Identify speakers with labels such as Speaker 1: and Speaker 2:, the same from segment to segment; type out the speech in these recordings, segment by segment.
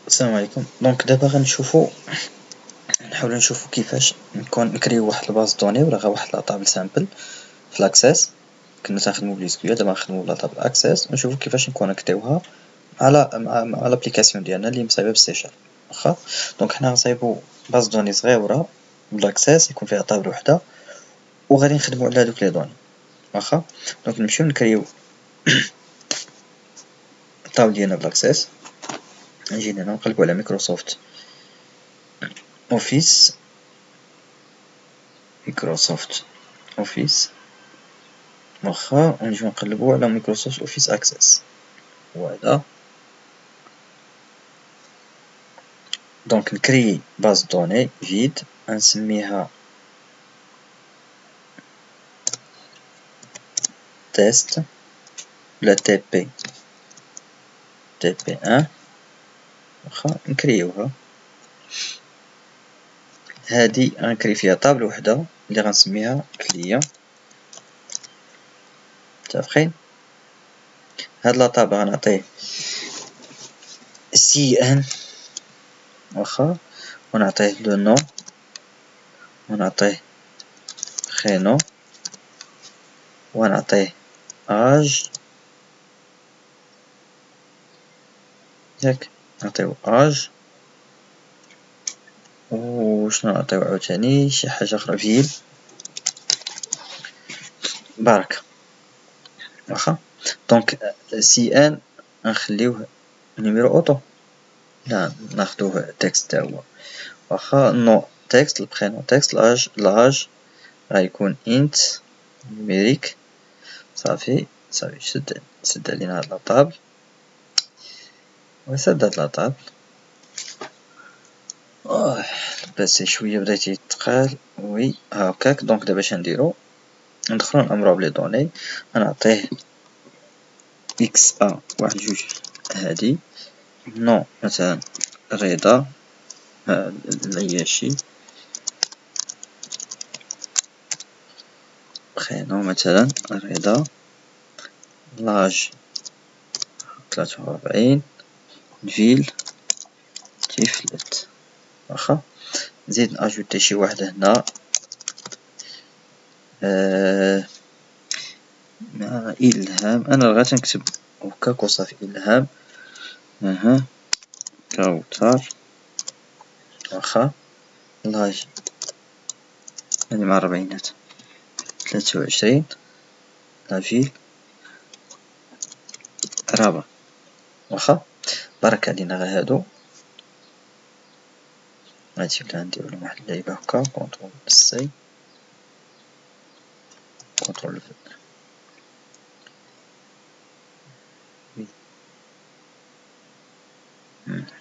Speaker 1: السلام عليكم. دونك دابا غنشوفو نحاولو نشوفو كيفاش نكريو واحد الباز دوني ولا غير واحد لاطابل سامبل في لاكسيس. كنا تنخدمو بليسكيو، دابا نخدمو بلاطابل اكسيس ونشوفو كيفاش نكونيكتيوها مع لابليكاسيون ديالنا اللي مصايبه بالسي شارب. واخا دونك حنا غنصايبو باز دوني صغيره بالاكسيس يكون فيها طابل وحده وغادي نخدمو على هادوك لي دوني. واخا دونك نمشيو نكريو الطابل ديالنا بالاكسيس. نجي هنا نقلبو على مايكروسوفت اوفيس، مايكروسوفت اوفيس. واخا ونجيو نقلبو على مايكروسوفت اوفيس اكسس، وهذا دونك نكري باز دوني فيد نسميها تيست ولا تي بي ان. واخا نكريوها، هادي غنكري فيها طابل وحده اللي غنسميها كليا. متفقين؟ هاد لا طابل غنعطيه سي ان، واخا ونعطيه لو نو ونعطيه خينو ونعطيه اج، ياك نعطيو اج وشنو نعطيو عاوتاني شي حاجه اخرى فيل برك. واخا دونك سي ان نخليوه نيميرو اوتو، لا ناخدوه تكست تا هو. واخا نو تكست، البرينو تكست، لاج غيكون انت نيميريك. صافي سد علينا هاد لاطابل وسد هاد لاطابل. بس شويه بدا تيتقال وي هاكاك. دونك دابا اش نديرو؟ ندخلو نامرو بلي دوني، نعطيه اكس ا واحد جوج هادي، نو مثلا رضا العياشي، برينو مثلا رضا، لاج 43، فيل تيفلت. واخا نزيد ناجوتي شي واحد هنا مع الهام. انا غادي نكتب هكاك وصافي الهام كوثر. واخا لاج يعني مع الربعينات 23، لافيل رابع. واخا برك علينا غير هادو. غادي نبدا ندير لهم واحد اللعيبه هكا، كونترول سي كونترول في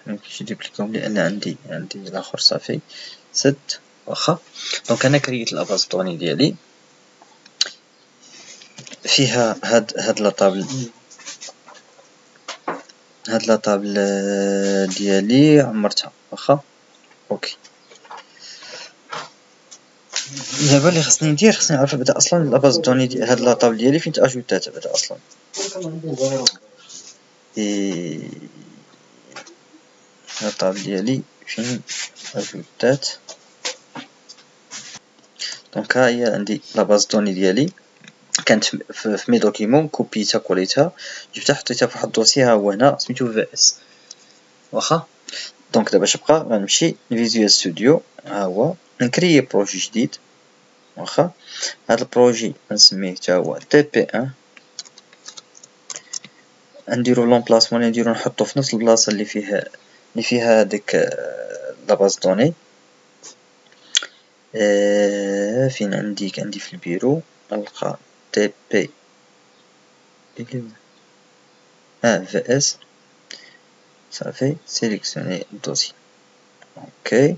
Speaker 1: ميمكنش نديبليكيهم لان عندي الاخر صافي سد. واخا دونك انا كريت لاباز دوني ديالي فيها هاد لاطابل ديالي عمرتها. واخا اوكي دابا اللي خصني ندير خصني نعرف بدا اصلا لاباز دوني ديال هاد لاطابل ديالي فين تاجوتات بدا اصلا. لاطابل ديالي فين اجوتات. دونك ها هي عندي لاباز دوني ديالي كانت في مي دوكيمون، كوبيتها كوليتها جبتها حطيتها في واحد الدوسي ها هو هنا سميتو في اس. واخا دونك دابا اش بقى؟ غنمشي لفيزيوال ستوديو، ها هو نكري بروجي جديد. واخا هاد البروجي غنسميه حتى هو تي بي ان، نديرو لومبلاسمون نديرو نحطو في نفس البلاصه اللي فيها هاديك لاباز دوني. فين عندي في البيرو نلقى تي بي في اس. صافي سيليكسيوني الدوسي اوكي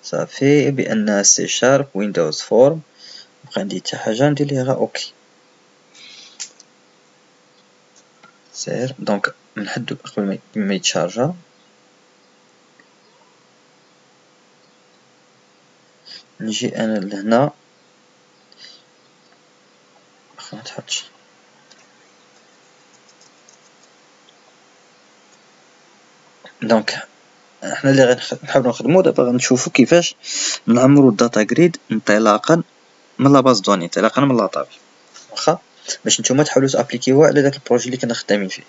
Speaker 1: صافي بان سي شارب ويندوز فورم. مبقى عندي حتى حاجه ندير ليها اوكي سير. دونك نحدو قبل ما يتشارجا. نجي انا لهنا ما تحطش. دونك احنا اللي غنحاولو نخدمو دابا غنشوفو كيفاش نعمرو الداتا جريد انطلاقا من لا باز دوني، انطلاقا من لاطابل، واخا باش نتوما تحاولو تابليكيوها على داك البروجي اللي كنا خدامين فيه.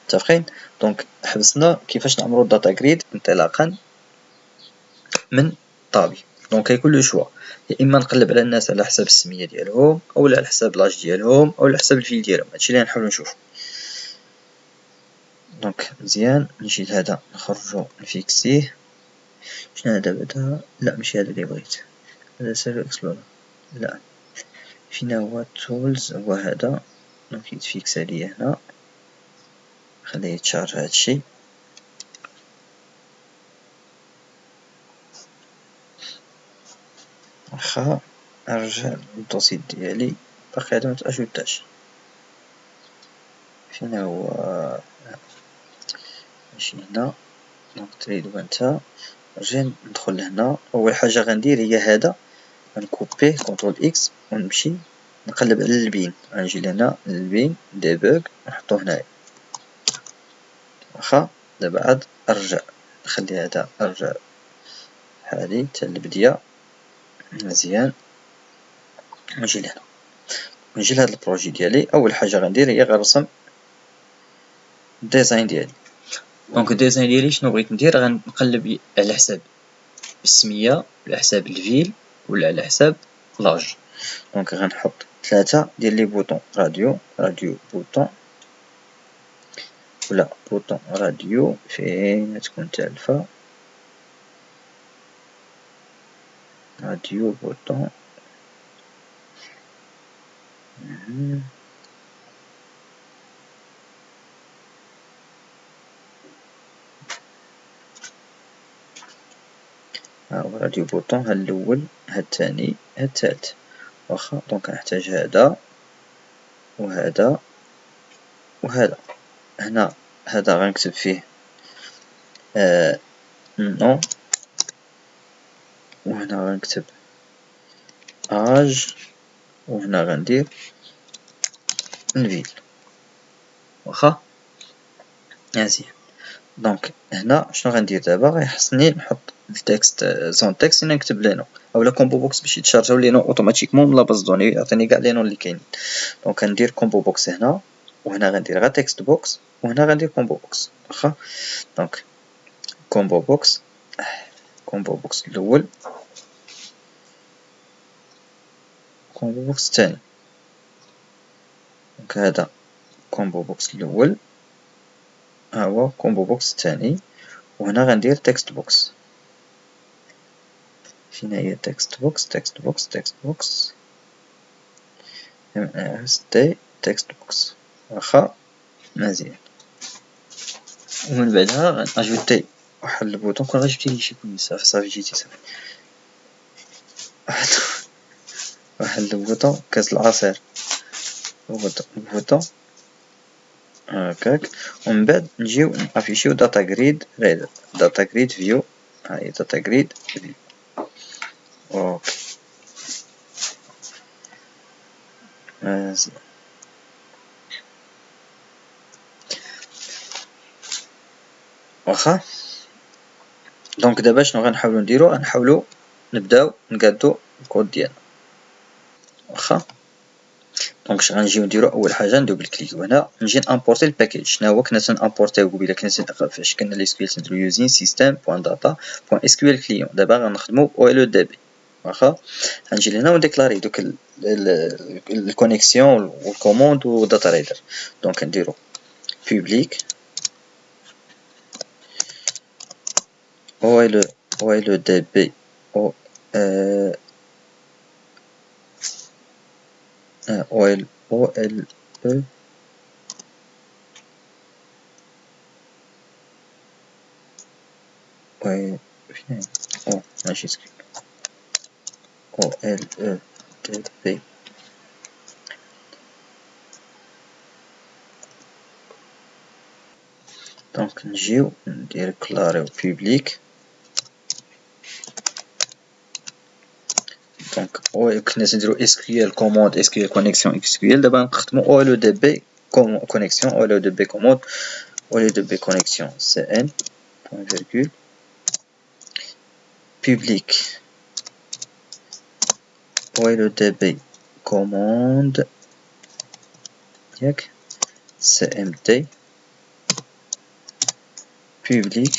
Speaker 1: متفقين؟ دونك حبسنا كيفاش نعمرو الداتا جريد انطلاقا من طابي. دونك يكون لو شوا، يا اما نقلب على الناس على حساب السميه ديالهم اولا على حساب لاج ديالهم اولا على حساب الفيل ديالهم، هادشي اللي غنحاولو نشوفو. دونك مزيان نجي لهذا نخرجو نفيكسيه. شنو هذا بعدا؟ لا ماشي هذا اللي بغيت، هذا سيرفر اكسبلورر، لا فين هو تولز، هو هذا. دونك يتفيكس عليا هنا، خليه يتشارج هادشي. واخا نرجع للدوسي ديالي، باقي هذا متاجوتاش. فين هو؟ ماشي هنا. دونك تريد وانت نرجع ندخل لهنا. اول حاجه غندير هي هذا، غنكوبيه كونترول اكس ونمشي نقلب على البين، غنجي لهنا للبين ديبوغ نحطو هنايا. واخا دابا عاد ارجع نخلي هذا، ارجع هادي حتى البداية مزيان. نجي لهنا، نجي لهاد البروجي ديالي. اول حاجه غندير هي غنرسم الديزاين ديالي. دونك الديزاين ديالي شنو بغيت ندير؟ غنقلب على حساب السميه، على حساب الفيل، ولا على حساب لاج. دونك غنحط 3 ديال لي بوطون راديو، راديو بوطون، ولا بوطون راديو فين تكون تالفة، راديو بوطون. ها هو راديو بوطون، ها الاول ها الثاني ها الثالث. واخا دونك نحتاج هذا وهذا وهذا. هنا هذا غنكتب فيه نو، وهنا غنكتب اج، وهنا غندير الفيل. واخا مزيان. دونك هنا شنو غندير دابا؟ غيحسني نحط التكست زون تكست هنا نكتب لي نو، اولا كومبو بوكس باش يتشارجاو لي نو اوتوماتيكمون من لا باز دوني، يعطيني كاع لي نو اللي كاينين. دونك غندير كومبو بوكس هنا، وهنا غندير غير تكست بوكس، وهنا غندير كومبو بوكس. واخا دونك كومبو بوكس، كومبو بوكس الاول، كومبو بوكس الثاني. دونك هذا كومبو بوكس الاول، ها هو كومبو بوكس الثاني، وهنا غندير تكست بوكس. فين هي تكست بوكس؟ تكست بوكس، تكست بوكس ستي تكست بوكس. واخا مزيان. ومن بعدها غنأجوتي واحد البوطون. كون غير جبتي لي شي كويس صافي جيتي صافي. واحد البوطون كاس العصير، بوطون هكاك. ومن بعد نجيو نافيشيو داتا جريد ريدر، داتا جريد فيو. ها هي داتا جريد فيو. اوكي مزيان. واخا دونك دابا شنو غنحاولو نديرو؟ غنحاولو نبداو نقادو الكود ديالنا. واخا دونك اش غنجيو نديرو؟ اول حاجه ندوبل كليكيو هنا، نجي نامبورتي الباكيج. شنو هو كنا تنامبورتيو قبيله؟ كنا فاش كنا لي سكيل تنديرو يوزين سيستم بوان داتا بوان اس كيو ال كليون. دابا غنخدمو او ال دي بي. واخا غنجي لهنا ونديكلاري دوك الكونيكسيون والكوموند وداتا ريدر. دونك نديرو بوبليك او ال دي بي او ال فين او ماشي سكريبت او ال دي بي. دونك نجيو ندير كلاريو بوبليك. دونك او كنا نديرو اس كيو ال كوموند، اس كيو ال كونيكسيون، اس كيو ال. دابا نخدمو او ال دي بي كونيكسيون، او ال دي بي كوموند، او ال دي بي كونيكسيون سي ان point virgule public OLEDB commande ياك CMD public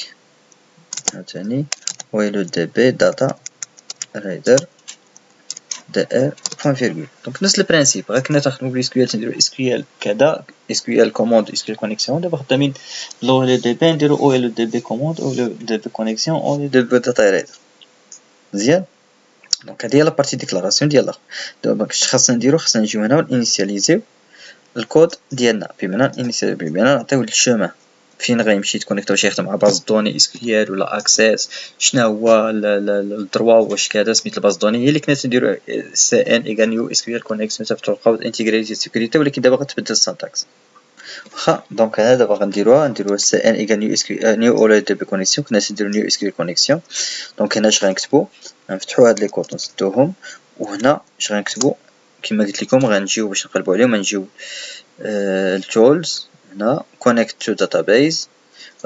Speaker 1: عاوتاني OLEDB data reader dr point virgule. دونك نفس البرانسيب غير كنا تخدمو بال SQL تنديرو SQL كذا SQL commande SQL connexion. دابا خدامين بال OLEDB نديرو OLEDB commande OLEDB connexion OLEDB data reader. مزيان. دونك هادي هي لابارتي ديكلاراسيون ديال الاخر. دابا خاصنا نديرو خاصنا نجيو هنا ونينيسياليزيو الكود ديالنا بمعنى نعطيو الشومان فين غيمشي تكونيكتا باش يخدم مع باز دوني SQL ولا اكسيس شنو هو الدروا واش كذا سميت الباز دوني هي اللي كنا تنديرو CN ايكال نيو SQL كونيكسيون تفتحو لقاو انتيغريتي سيكوريتي ولكن دابا غتبدل السانتاكس واخا. دونك هنا دابا غنديروها CN ايكال نيو SQL نيو OLEDB كونيكسيون كنا تنديرو نيو SQL كونيكسيون. دونك هنا اش غنكتبو غنفتحو هاد لي كود نسدوهم وهنا اش غنكتبو كما قلت لكم غنجيو باش نقلبو عليهم غنجيو التولز هنا connect to database.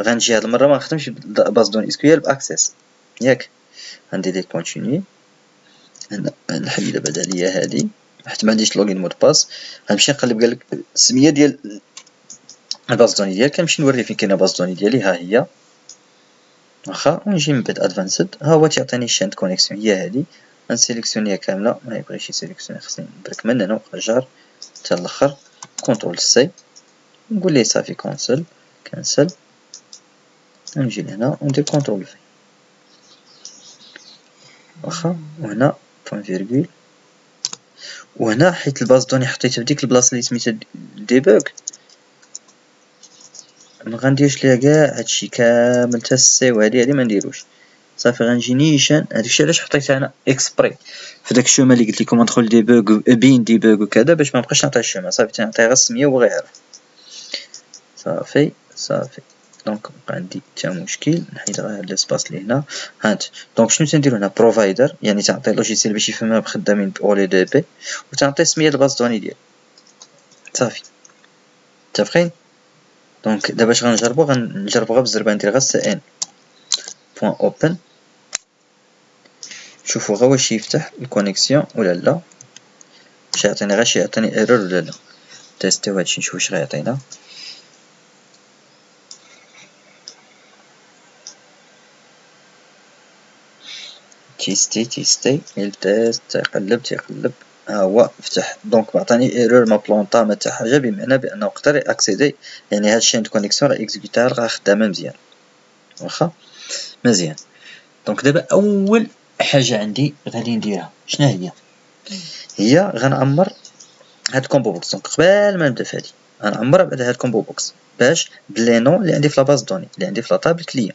Speaker 1: غنجي هاد المره ما نخدمش باز دون SQL باكسيس ياك غندير لي كونتيني هنا نحل دابا ليا هادي حيت ما عنديش لوغين مود باس. غنمشي نقلب قالك السميه ديال الباز دوني ديالك كنمشي نوري فين كاينه باز دوني ديالي ها هي واخا ونجي من بعد ادفانسد ها هو تيعطيني شانت كونيكسيون هي هادي غنسيليكسيونيها كامله ما يبغيش يسيليكسيوني خصني نبرك من هنا وقجر حتى الاخر كونترول سي نقول ليه صافي كانسل نجي لهنا وندير كونترول في واخا وهنا بوين فيرغول وهنا حيت الباز دوني حطيتها في ديك البلاصه اللي سميتها ديبوغ ما غنديرش ليها كاع هادشي كامل حتى السي وهادي ما نديروش صافي غنجي نيشان. هادشي علاش حطيتها انا اكسبري في داك الشوما اللي قلت لكم ندخل ديبوغ بين ديبوغ وكذا باش ما نبقاش نعطي الشوما صافي تنعطيه غير السميه وهو غيعرف صافي. دونك بقى عندي حتى مشكل نحيد غير هاد لاسباس اللي هنا هانت. دونك شنو تنديرو هنا بروفايدر يعني تعطي لوجيسيال باش يفهمها بخدامين بأوليدب وتعطي سميه الباز دوني ديالو صافي متفقين. دونك دابا اش غنجربو غير بالزربه ندير غير CN بوين اوبن نشوفو غير واش يفتح الكونيكسيون ولا لا واش يعطيني غير يعطيني ايرور ولا لا. تيستيو هادشي نشوف واش غيعطينا. تيستي التيست تيقلب ها هو فتح. دونك عطاني ايرور ما بلونطا ما حتى حاجه بمعنى بانه يقدر اكسيدي يعني هاد الشين كونيكسيون راه اكزيكوتها راه خدامه مزيان واخا مزيان. دونك دابا اول حاجه عندي غادي نديرها شنو هي غنعمر هاد كومبو بوكس. دونك قبل ما نبدا فهادي غنعمر بعد هاد كومبو بوكس باش بلي نو اللي عندي في لاباز دوني اللي عندي في لاطابل كليان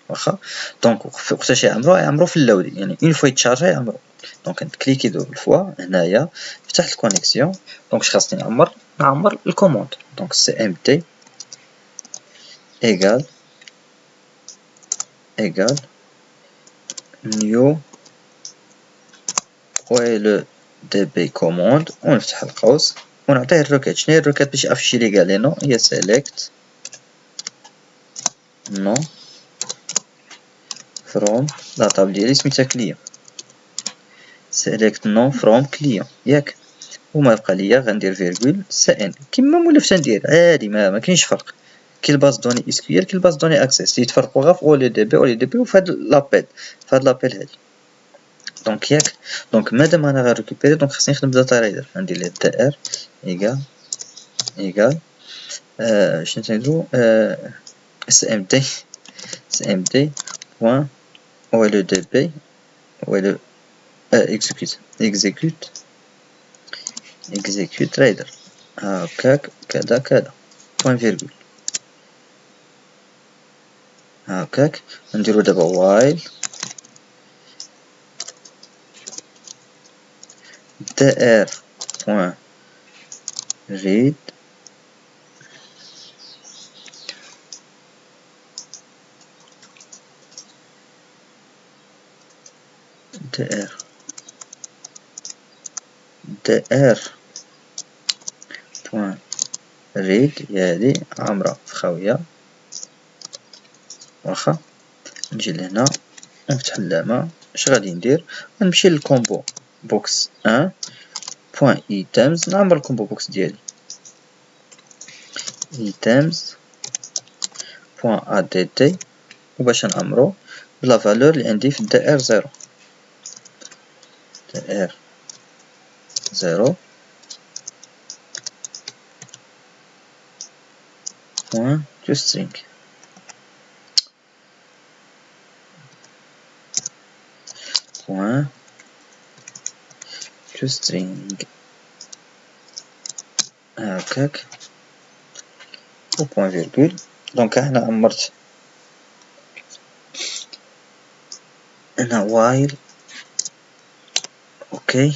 Speaker 1: واخا. دونك وقتاش يعمرو في اللود يعني اون فوا يتشارجا يعمرو. دونك نكليكي دوبل فوا هنايا فتحت الكونيكسيون. دونك اش خاصني نعمر الكوموند. دونك CMD ايكال نيو OLEDB كوموند ونفتح القوس ونعطيه الروكيت. شنو هي الروكيت باش يافيشي لي كاع لي نو هي select نو from لاطابل ديالي سميتها كليان select no from كليان ياك وما بقى ليا غندير فيرغول CN كيما مولف تندير عادي ما كاينش فرق. كاين باز دوني SQL كاين باز دوني اكسيس يتفرقوا غير في OLEDB وفي هاد لابيل هادي. دونك ياك دونك مادام انا غنريكوبيري دونك خصني نخدم داتا رايدر غندير ليه dr ايكال شنو تنديرو CMD بوين OLEDB execute رايدر هاكاك كذا بوين فيرغول هاكاك. نديرو دابا وايل dr بوين read dr بوين read هادي عامرة في خاوية واخا نجي لهنا ونفتح اللامة. اش غادي ندير؟ غنمشي للكومبو بوكس 1 بوان ايتمز، نعمر الكومبو بوكس ديالي ايتمز بوان ادت، وباش نعمرو بلا فالور اللي عندي في الدائر 0 دائر 0 بوان تو سترينغ بوان تو سترينغ هاكاك و بوان فيرغول. دونك هنا عمرت هنا وايل اوكي.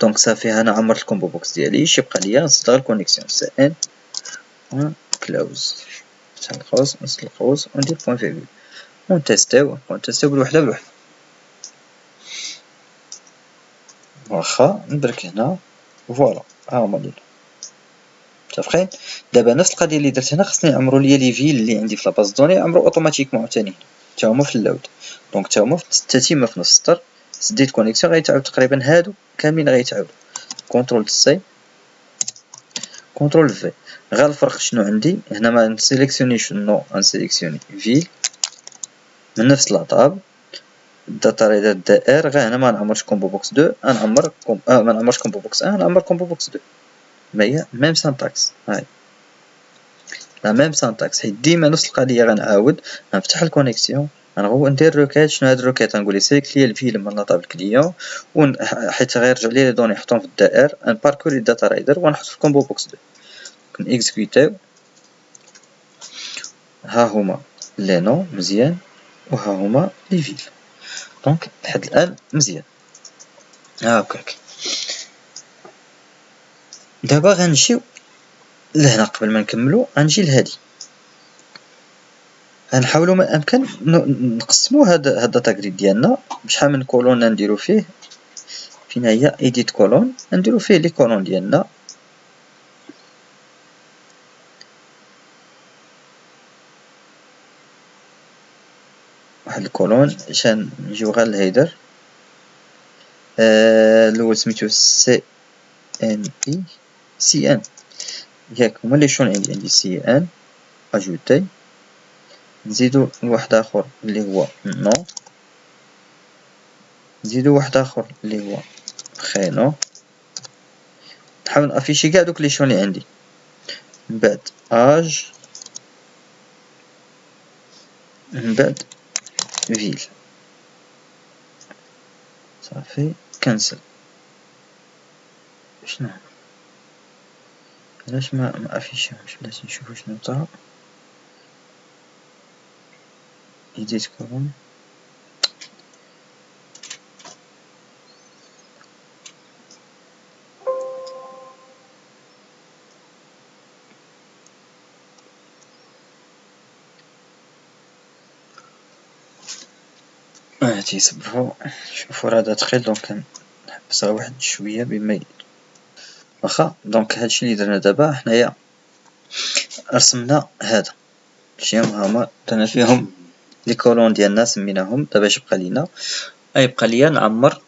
Speaker 1: دونك صافي هنا عمرت الكومبو بوكس ديالي. اش يبقى ليا؟ نصدر الكونيكسيون سي ان كلوز، نفتح القوس نص القوس وندير بوان فيرغول ونتيستيو بالوحدة بالوحدة. واخا ندرك هنا فوالا ها هما لينا متفقين. دابا نفس القضيه اللي درت هنا خصني نعمرو ليا لي فيل اللي عندي في لاباز دوني، عمرو اوتوماتيكمون عاوتاني حتى هما في اللود. دونك حتى هما في التتمه في نفس السطر. سديت كونيكسيون غيتعاود تقريبا هادو كاملين غيتعاودو. كونترول سي كونترول في. غير الفرق شنو عندي هنا؟ ما نسيليكسيونيش النو، غنسيليكسيوني فيل من نفس لاطاب الداتا ريدر دائر. غير هنا ما نعمرش كومبو بوكس 2 نعمر ما نعمرش كومبو بوكس 1 نعمر كومبو بوكس 2. ما هي ميم سانتاكس، هاي لا ميم سانتاكس، حيت ديما نفس القضيه. غنعاود نفتح الكونيكسيون غنغو ندير روكيت. شنو هاد الروكيت؟ غنقول ليه سيليكت لي الفيل من لاطاب الكليون حيت غيرجع لي لي دوني نحطهم في الدائر نباركوري الداتا رايدر ونحط في الكومبو بوكس 2. كنيكزيكوتيو ها هما لي نو مزيان وها هما لي فيل. دونك لحد الان مزيان هاكاك. دابا غنمشيو لهنا. قبل ما نكملو غنجي لهادي، غنحاولو ما امكن نقسمو هاد الداتا غريد ديالنا بشحال من كولون نديرو فيه. فين هي ايديت كولون؟ نديرو فيه لي كولون ديالنا. واحد الكولون شان نجيو غير الهيدر. الاول سميتو سي ان اي سي ان ياك هما لي شون عندي سي ان اجوتي. نزيدو واحد اخر اللي هو نو، نزيدو واحد اخر اللي هو خينو. نحاول نافيشي كاع دوك لي شون اللي عندي. من بعد اج، من بعد فيل. صافي كنسل. شنو علاش ما افيشيهمش؟ بلاتي نشوفو شنو طرا. ايديت كولون تيصبرو. شوفو راه دخل دونك نحبسها واحد شويه بما واخا. دونك هادشي اللي درنا دابا حنايا رسمنا هذا شي هما درنا فيهم لي كولون ديالنا سميناهم. دابا اش بقى لينا؟ غيبقى ليا نعمر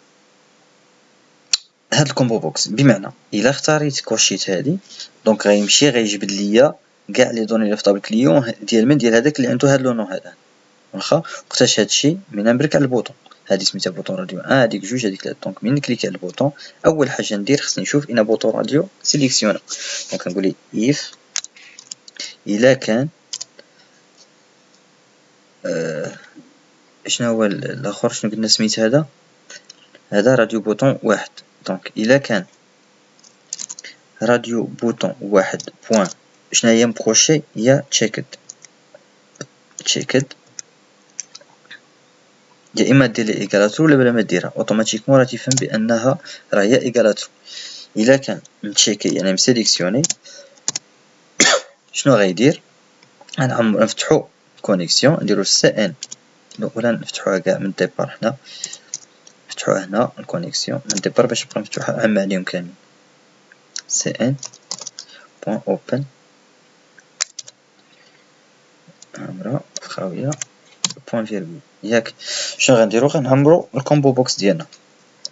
Speaker 1: هاد الكومبو بوكس. بمعنى الا اختاريت كوشيت هادي دونك غيمشي غيجبد ليا كاع لي دوني اللي في طابل كليون ديال من ديال هذاك اللي عنده هاد لونو هذا. واخا وقتاش هادشي؟ من نبرك على البوطون هادي سميتها بوطون راديو هاديك جوج هاديك ثلاث. دونك من نكليكي على البوطون اول حاجه ندير خصني نشوف ان بوطون راديو سيليكسيونا. دونك نقول ليه اف الا كان شنو هو الاخر؟ شنو قلنا سميت هذا؟ هذا راديو بوطون واحد. دونك الا كان راديو بوطون واحد بوان شنو هي مبروشي هي تشيكد يا اما دير لي ايكالاترو ولا بلا ما ديرها اوتوماتيكمون راه تيفهم بانها راه هي ايكالاترو. الا كان نتشيكي يعني مسيليكسيوني شنو غيدير؟ غنعمر نفتحو كونيكسيون نديرو سي ان ولا نفتحوها كاع من الديبار. حنا نفتحوها هنا الكونيكسيون من الديبار باش نبقى مفتوحه عام عليهم كاملين. سي ان بوان اوبن عامرة خاويه بوان فيرغول ياك. شنو غنديرو؟ غنعمرو الكومبو بوكس ديالنا،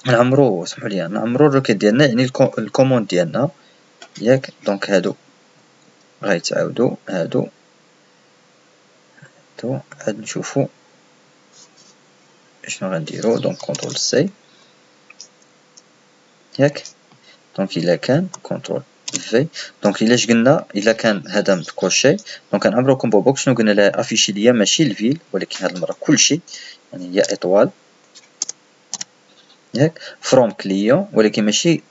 Speaker 1: نعمرو سمحوا لي نعمرو الروكيت ديالنا يعني الكوموند ديالنا ياك. دونك هادو غيتعاودو هادو عاد نشوفو شنو غنديرو. دونك كونترول سي ياك. دونك الا كان كونترول في، دونك الا قلنا الا كان هذا متكوشي دونك غنعمرو كومبو بوكس. شنو قلنا لها؟ افيشي ليا ماشي الفيل ولكن هاد المره كلشي، يعني هي اطوال ياك. فروم كليون ولكن ماشي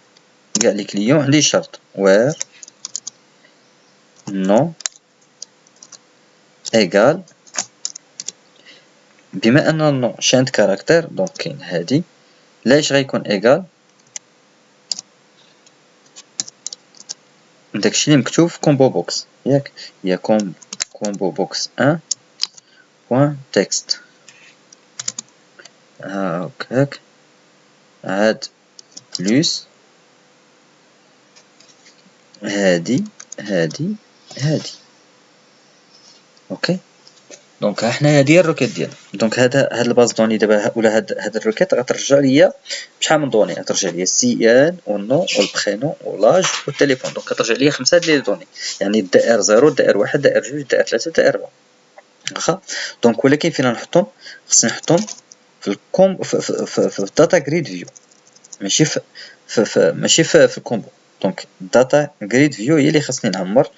Speaker 1: كاع لي كليون، عندي شرط وير نو ايغال. بما ان النو شاند كاركتير دونك كاين هادي، لاش غيكون ايغال داكشي اللي مكتوب في كومبو بوكس ياك. هي كومبو بوكس ان بوان تكست هاكاك عاد بلوس هادي هادي هادي. اوكي دونك ها حنايا هادي هي الروكيت ديالنا. دونك هاد الباز دوني دابا ولا هاد الروكيت غترجع ليا بشحال من دوني؟ غترجع ليا السي ان والنو والبرينو ولاج والتليفون. دونك غترجع ليا 5 ديال لي دوني، يعني الدائر 0 الدائر 1 الدائر 2 الدائر 3 الدائر 4 واخا. دونك ولكن فين نحطهم؟ خصني نحطهم في الكوم في الداتا جريد فيو، ماشي في الكومبو. دونك الداتا جريد فيو هي اللي خصني نعمر